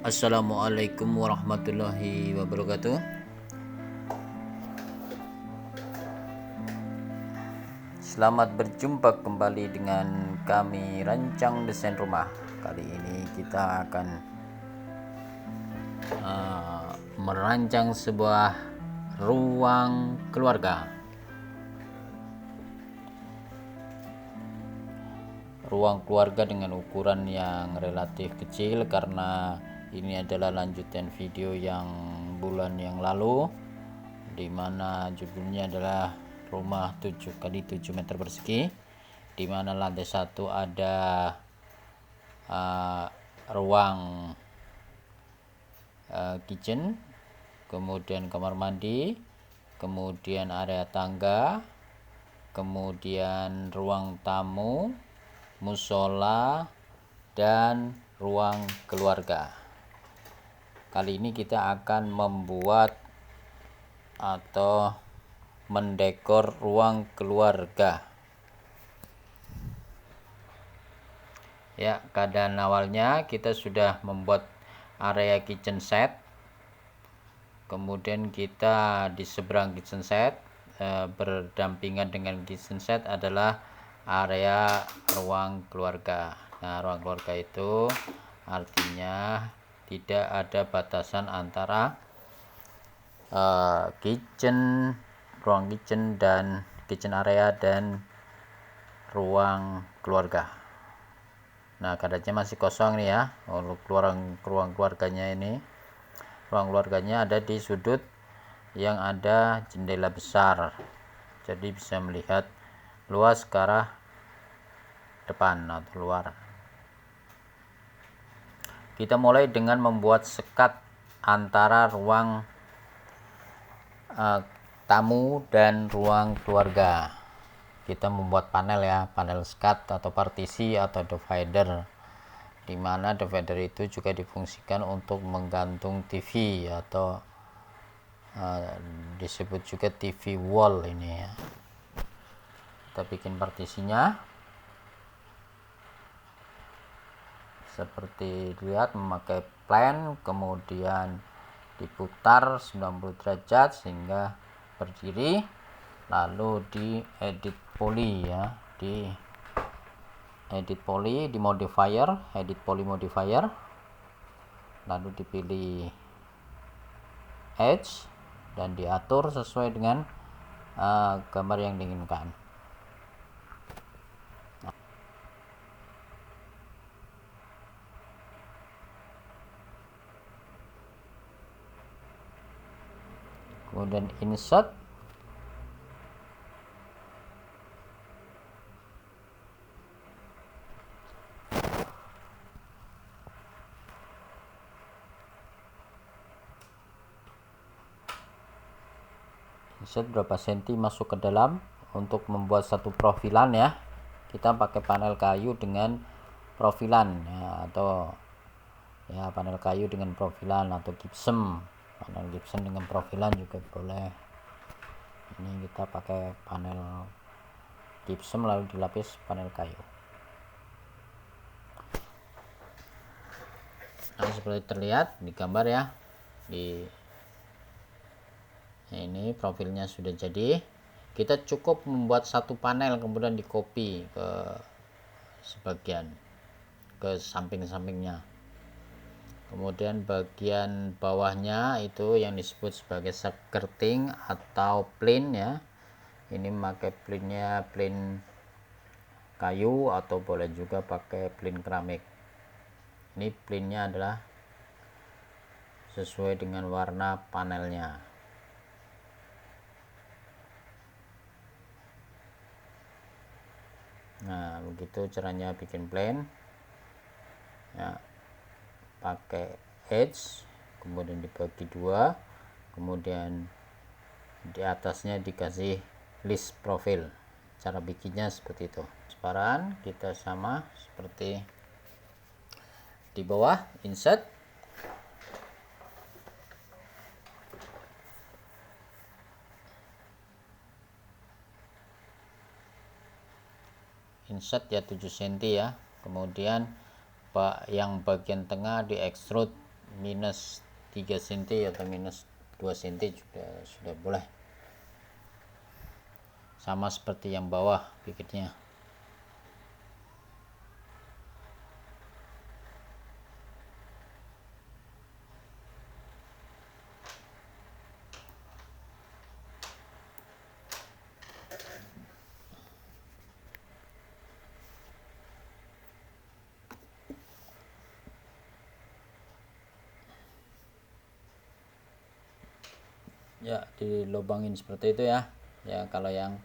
Assalamualaikum warahmatullahi wabarakatuh. Selamat berjumpa kembali dengan kami Rancang Desain Rumah. Kali ini kita akan merancang sebuah ruang keluarga. Ruang keluarga dengan ukuran yang relatif kecil karena ini adalah lanjutan video yang bulan yang lalu, dimana judulnya adalah rumah 7x7 meter persegi, dimana lantai 1 ada ruang kitchen, kemudian kamar mandi, kemudian area tangga, kemudian ruang tamu, musola, dan ruang keluarga. Kali ini kita akan membuat atau mendekor ruang keluarga. Ya, keadaan awalnya kita sudah membuat area kitchen set. Kemudian kita di seberang kitchen set berdampingan dengan kitchen set adalah area ruang keluarga. Nah, ruang keluarga itu artinya tidak ada batasan antara ruang kitchen dan kitchen area dan ruang keluarga. Nah, kadarnya masih kosong nih ya. Untuk ruang keluarganya ini, ruang keluarganya ada di sudut yang ada jendela besar, jadi bisa melihat luas ke arah depan atau luar. Kita mulai dengan membuat sekat antara ruang tamu dan ruang keluarga. Kita membuat panel ya, panel sekat atau partisi atau divider, di mana divider itu juga difungsikan untuk menggantung TV atau disebut juga TV wall ini ya. Kita bikin partisinya seperti dilihat, memakai plan, kemudian diputar 90 derajat sehingga berdiri, lalu di edit poly ya, di edit poly, di modifier, edit poly modifier, lalu dipilih edge dan diatur sesuai dengan gambar yang diinginkan. Kemudian insert, berapa senti masuk ke dalam. Untuk membuat satu profilan ya, kita pakai panel kayu dengan profilan ya, atau ya panel kayu dengan profilan atau gypsum, panel gypsum dengan profilan juga boleh. Ini kita pakai panel gypsum lalu dilapis panel kayu. Nah, seperti terlihat di gambar ya, ini profilnya sudah jadi. Kita cukup membuat satu panel kemudian di copy ke sebagian, ke samping-sampingnya. Kemudian bagian bawahnya itu yang disebut sebagai skirting atau plain ya. Ini memakai plainnya plain kayu atau boleh juga pakai plain keramik. Ini plainnya adalah sesuai dengan warna panelnya. Nah, begitu caranya bikin plain ya, pakai edge, kemudian dibagi dua, kemudian di atasnya dikasih list profil. Cara bikinnya seperti itu. Transparan kita sama seperti di bawah, insert, insert ya 7 cm ya. Kemudian yang bagian tengah di extrude minus 3 cm atau minus 2 cm sudah boleh, sama seperti yang bawah pipitnya. Ya, dilobangin seperti itu ya. Ya, kalau yang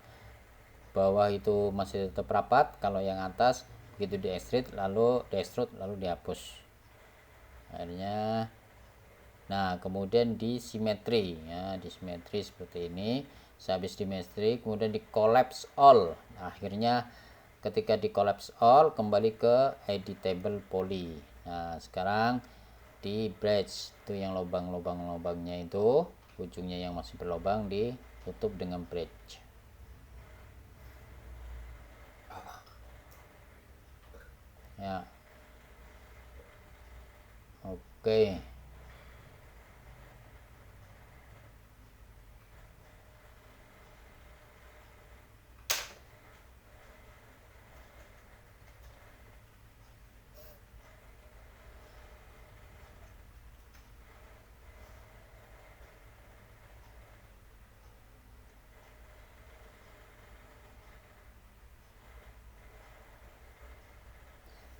bawah itu masih tetap rapat, kalau yang atas begitu di extrude lalu dihapus akhirnya. Nah, kemudian di simetri ya, di simetri seperti ini. Sehabis di simetri kemudian di collapse all. Nah, akhirnya ketika di collapse all kembali ke editable poly. Nah, sekarang di bridge itu yang lubangnya itu, ujungnya yang masih berlubang ditutup dengan bridge. Ya, oke.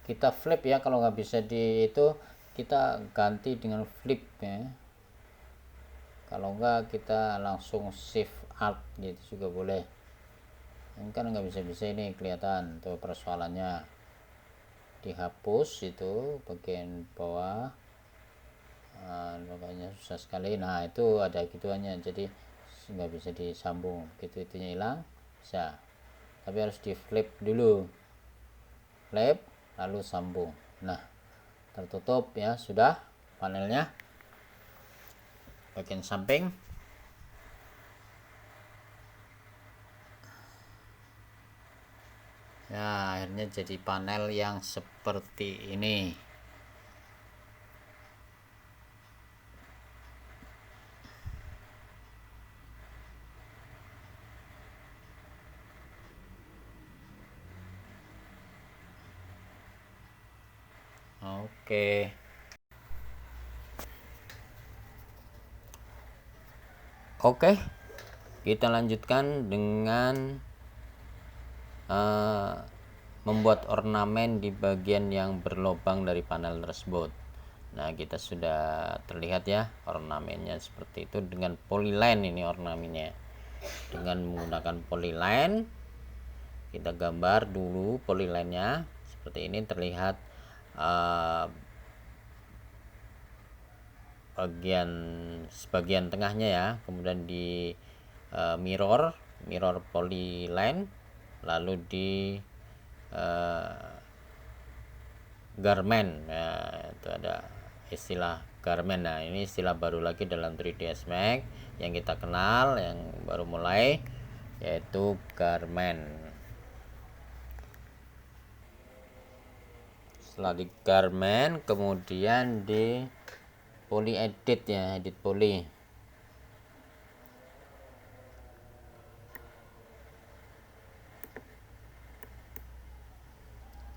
Kita flip ya, kalau nggak bisa di itu kita ganti dengan flip ya, kalau nggak kita langsung shift alt gitu juga boleh. Ini kan nggak bisa ini kelihatan tuh persoalannya, dihapus itu bagian bawah. Makanya susah sekali. Nah, itu ada gituannya, jadi nggak bisa disambung gitu, itunya hilang bisa, tapi harus di flip dulu, flip lalu sambung. Nah, tertutup ya sudah panelnya bagian samping. Ya, akhirnya jadi panel yang seperti ini. Oke. Oke, kita lanjutkan dengan membuat ornamen di bagian yang berlubang dari panel tersebut. Nah, kita sudah terlihat ya ornamennya seperti itu dengan polyline. Ini ornamennya dengan menggunakan polyline. Kita gambar dulu polyline-nya seperti ini, terlihat sebagian tengahnya ya, kemudian di mirror polyline, lalu di garment ya, itu ada istilah garment. Nah, ini istilah baru lagi dalam 3ds Max yang kita kenal, yang baru mulai, yaitu garment. Setelah di garment kemudian di poly edit ya, edit poly.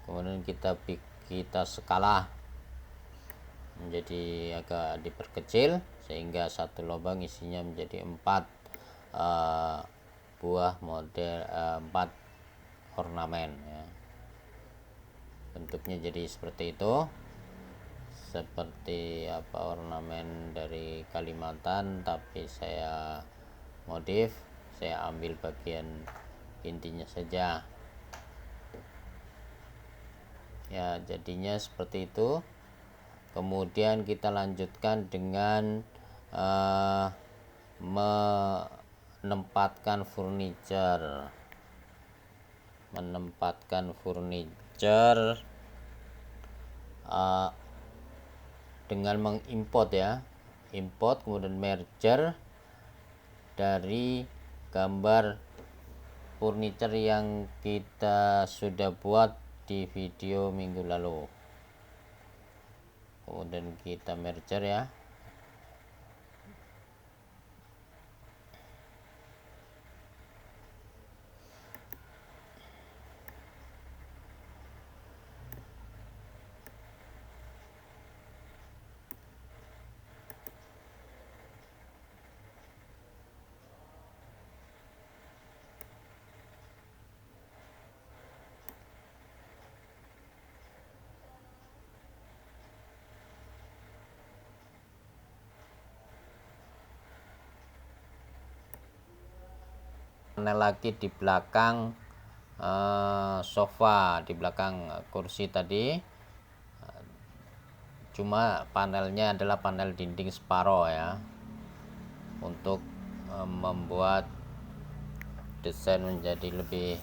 Kemudian kita skala menjadi agak diperkecil sehingga satu lubang isinya menjadi 4 buah model, 4 ornamen ya. Bentuknya jadi seperti itu, seperti apa ornamen dari Kalimantan, tapi saya modif, saya ambil bagian intinya saja ya, jadinya seperti itu. Kemudian kita lanjutkan dengan menempatkan furniture dengan mengimport ya, import kemudian merger dari gambar furniture yang kita sudah buat di video minggu lalu. kemudian kita merger ya. Panel lagi di belakang sofa, di belakang kursi tadi, cuma panelnya adalah panel dinding separoh ya, untuk membuat desain menjadi lebih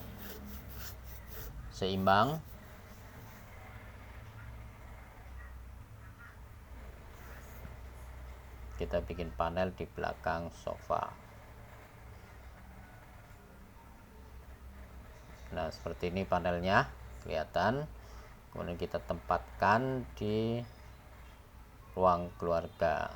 seimbang. Kita bikin panel di belakang sofa. Nah, seperti ini panelnya kelihatan. Kemudian kita tempatkan di ruang keluarga.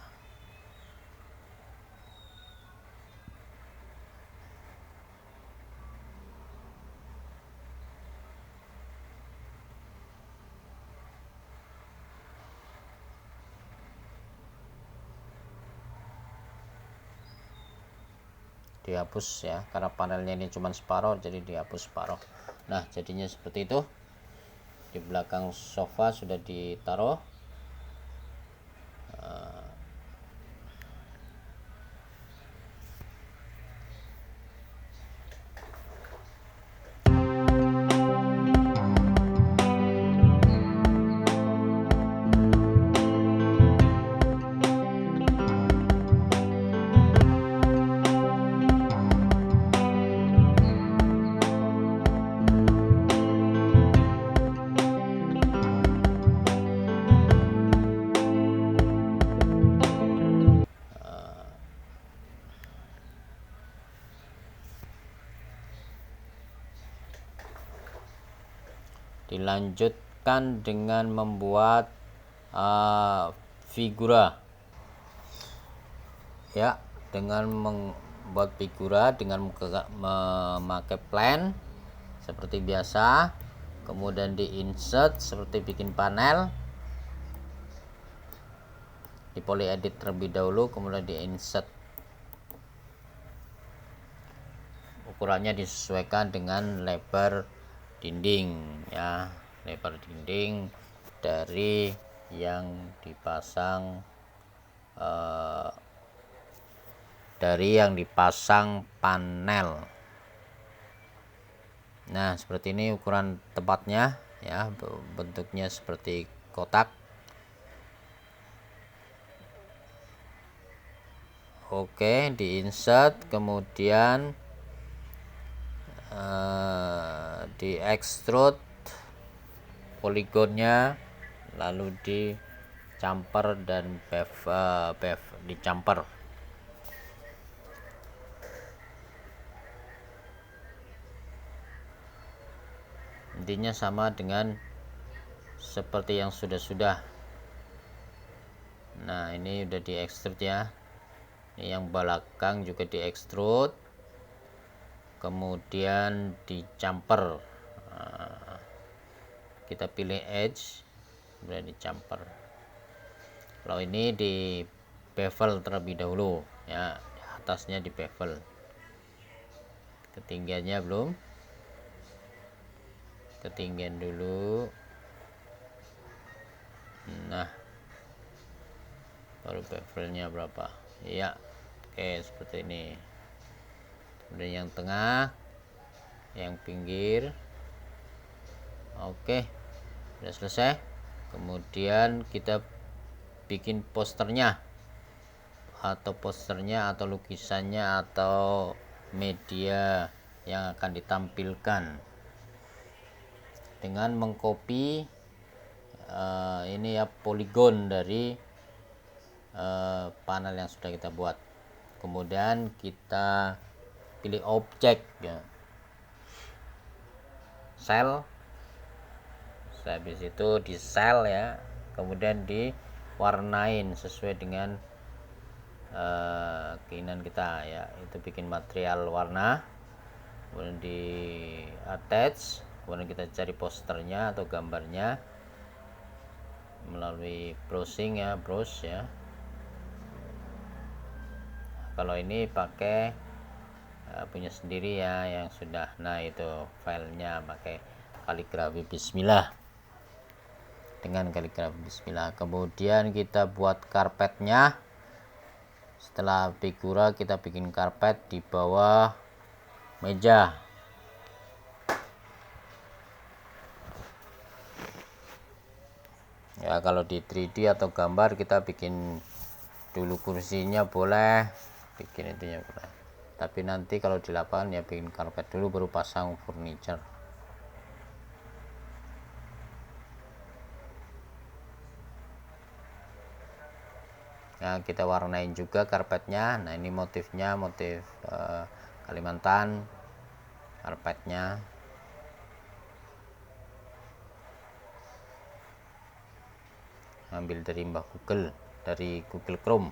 Dihapus ya, karena panelnya ini cuma separuh, jadi dihapus separuh. Nah, jadinya seperti itu. Di belakang sofa sudah ditaruh. Dilanjutkan dengan membuat figura ya, dengan membuat figura dengan memakai plan seperti biasa, kemudian di insert seperti bikin panel, di poly edit terlebih dahulu, kemudian di insert. Ukurannya disesuaikan dengan lebar dinding ya, lebar dinding dari yang dipasang panel. Nah, seperti ini ukuran tempatnya ya, bentuknya seperti kotak. Oke, di insert, kemudian di extrude poligonnya, lalu di camper dan bev di camper. Intinya sama dengan seperti yang sudah-sudah. Nah, ini udah di extrude ya. Ini yang belakang juga di extrude, kemudian di camper. Nah, kita pilih edge, kemudian di camper. Kalau ini di bevel terlebih dahulu ya, atasnya di bevel. Ketinggiannya belum, ketinggian dulu. Nah, baru bevelnya berapa ya. Oke, seperti ini. Kemudian yang tengah, yang pinggir. Oke, sudah selesai. Kemudian kita bikin posternya atau lukisannya atau media yang akan ditampilkan dengan mengcopy ini ya, poligon dari panel yang sudah kita buat. Kemudian kita pilih objek ya, cell. Habis itu di cell ya, kemudian di warnain sesuai dengan keinginan kita ya. Itu bikin material warna, kemudian di attach, kemudian kita cari posternya atau gambarnya melalui browsing ya, browse ya. Kalau ini pakai punya sendiri ya yang sudah. Nah itu filenya pakai kaligrafi bismillah, dengan kaligrafi bismillah. Kemudian kita buat karpetnya. Setelah figura kita bikin karpet di bawah meja. Ya kalau di 3D atau gambar kita bikin dulu kursinya boleh, bikin itunya boleh. Tapi nanti kalau di lapangan ya bikin karpet dulu baru pasang furniture. Nah kita warnain juga karpetnya. Nah ini motifnya motif Kalimantan karpetnya. Ambil dari Mbah Google, dari Google Chrome.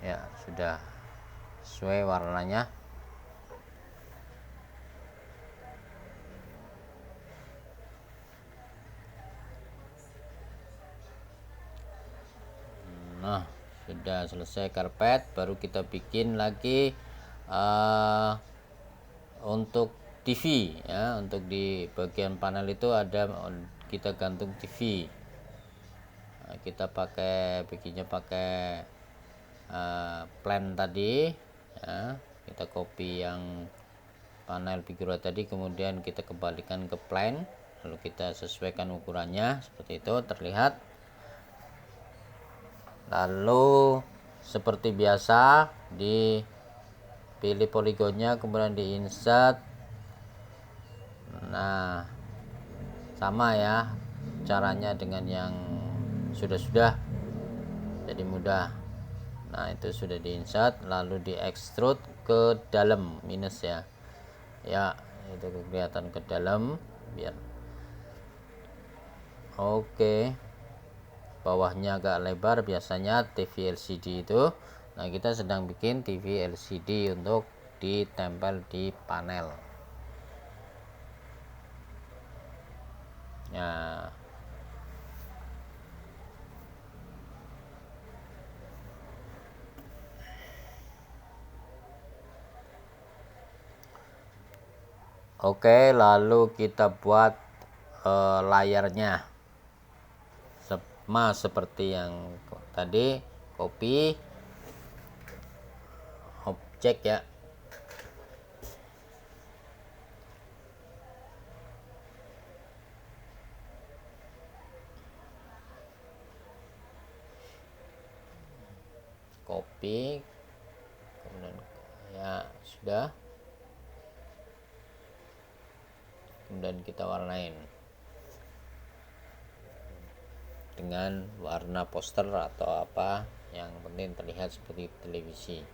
Ya sudah sesuai warnanya. Nah sudah selesai karpet, baru kita bikin lagi untuk TV ya. Untuk di bagian panel itu ada, kita gantung TV. Nah, kita bikinnya pakai plan tadi ya. Kita copy yang panel figura tadi, kemudian kita kembalikan ke plan, lalu kita sesuaikan ukurannya seperti itu terlihat. Lalu seperti biasa dipilih poligonnya, kemudian di insert. Nah sama ya caranya dengan yang sudah jadi mudah. Nah itu sudah di insert, lalu di extrude ke dalam minus ya. Ya itu kelihatan ke dalam biar oke. Bawahnya agak lebar biasanya TV LCD itu. Nah kita sedang bikin TV LCD untuk ditempel di panel ya. Oke, lalu kita buat layarnya sama seperti yang tadi, copy objek ya. Copy, kemudian ya sudah, kemudian kita warnain dengan warna poster atau apa yang penting terlihat seperti televisi.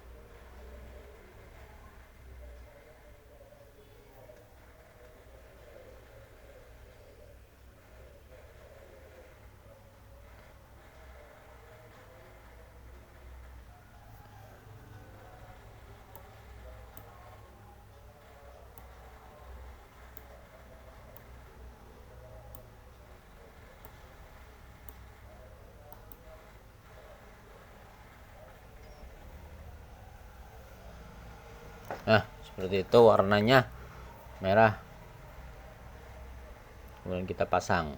Nah seperti itu warnanya merah, kemudian kita pasang,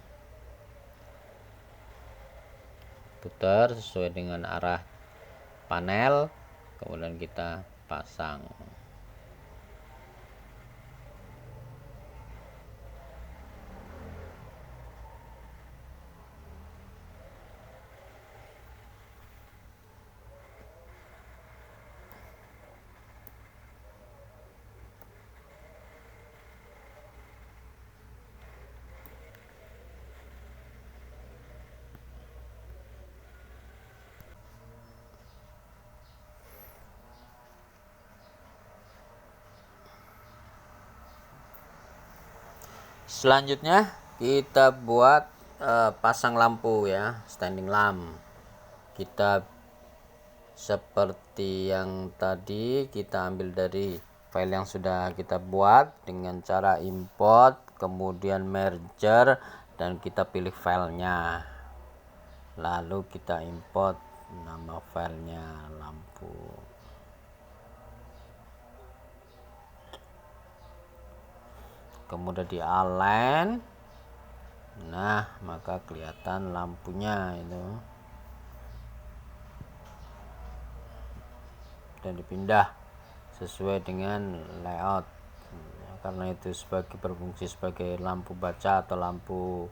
putar sesuai dengan arah panel, kemudian kita pasang. Selanjutnya kita buat pasang lampu ya, standing lamp. Kita seperti yang tadi, kita ambil dari file yang sudah kita buat dengan cara import, kemudian merger, dan kita pilih filenya, lalu kita import nama filenya lampu. Kemudian di align, nah maka kelihatan lampunya itu, dan dipindah sesuai dengan layout karena itu berfungsi sebagai lampu baca atau lampu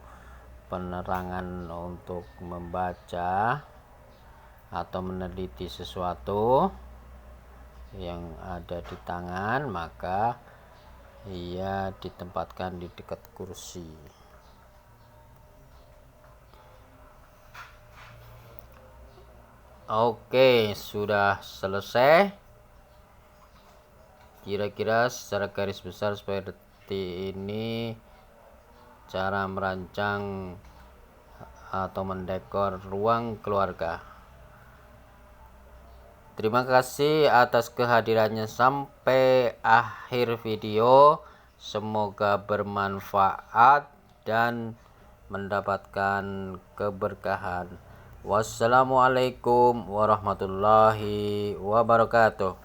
penerangan untuk membaca atau meneliti sesuatu yang ada di tangan, maka ia ditempatkan di dekat kursi. Oke, sudah selesai. Kira-kira secara garis besar seperti ini cara merancang atau mendekor ruang keluarga. Terima kasih atas kehadirannya sampai akhir video. Semoga bermanfaat dan mendapatkan keberkahan. Wassalamualaikum warahmatullahi wabarakatuh.